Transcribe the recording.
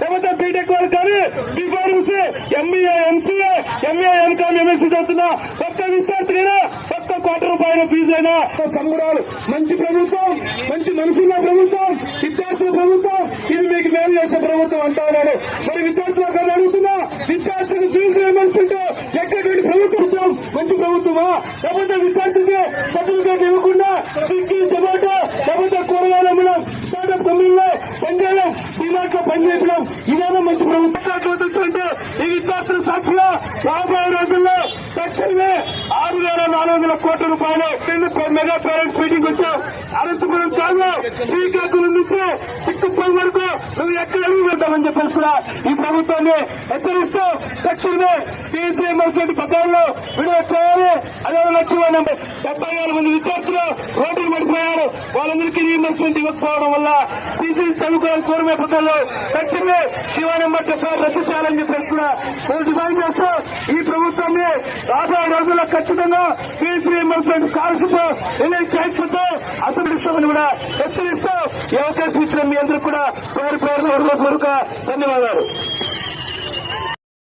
లేకపోతే బీటెక్ వాళ్ళు కానీ B Pharmacy MBA MCA MA MCom MSc చదువుతున్నా ఒక్క విద్యార్థినైనా ఒక్క ₹1,00,000 ఫీజు అయినా సంబరాలు. మంచి ప్రభుత్వం, మంచి మనసున్న ప్రభుత్వం, విద్యార్థుల ప్రభుత్వం, ఇది మీకు మేలు చేసే ప్రభుత్వం అంటా ఉన్నాడు. మరి విద్యార్థులకు అడుగుతున్నా, విద్యార్థులకు ఫీజు రియంబర్స్మెంట్ ఎక్కడటువంటి ప్రభుత్వం మంచి ప్రభుత్వమా? లేకపోతే విద్యార్థులకి సర్టిఫికేట్ ఇవ్వకుండా స్విగ్గీ జొమాటో లేకపోతే కూరగాయలు అమ్మడం, స్టార్టప్ కంపెనీలో పనిచేయడం, డిమార్ట్ లో పనిచేయడం, ఇదేనా మంచి ప్రభుత్వం అంటే ఈ విద్యార్థుల సాక్షిగా రాబోయే రోజుల్లో తక్షణమే ₹6,400 కోట్ల మెగా పేరెంట్స్ మీటింగ్ వచ్చాం. అనంతపురం కాదు శ్రీకాకుళం నుంచి సిక్కుపల్లి వరకు నువ్వు ఎక్కడ అడుగు వెళ్తామని చెప్పేసి కూడా ఈ ప్రభుత్వాన్ని హెచ్చరిస్తూ తక్షణమే ఫీజు రియంబర్స్మెంట్ పథకాల్లో విడుదల చేయాలి. అదే లక్ష్యమైన 74 మంది విద్యార్థులు రోడ్డులు పడిపోయారు. వాళ్ళందరికీ రియంబర్స్మెంట్ ఇవ్వకపోవడం వల్ల ఫీజు చదువుకోవాలని కోరమే పథకాల్లో తక్షణమే శివానంబర్ రద్దు చేయాలని చెప్పేసి కూడా డిమాండ్ చేస్తూ ఈ ప్రభుత్వాన్ని రాబోయే రోజుల్లో ఖచ్చితంగా ఫీజు రియంబర్స్మెంట్ స్కాలర్షిప్ రిలీజ్ చేయకపోతే అసలు కూడా హెచ్చరిస్తూ ఈ అవకాశం ఇచ్చిన మీ అందరూ కూడా పేరు ధన్యవాదాలు.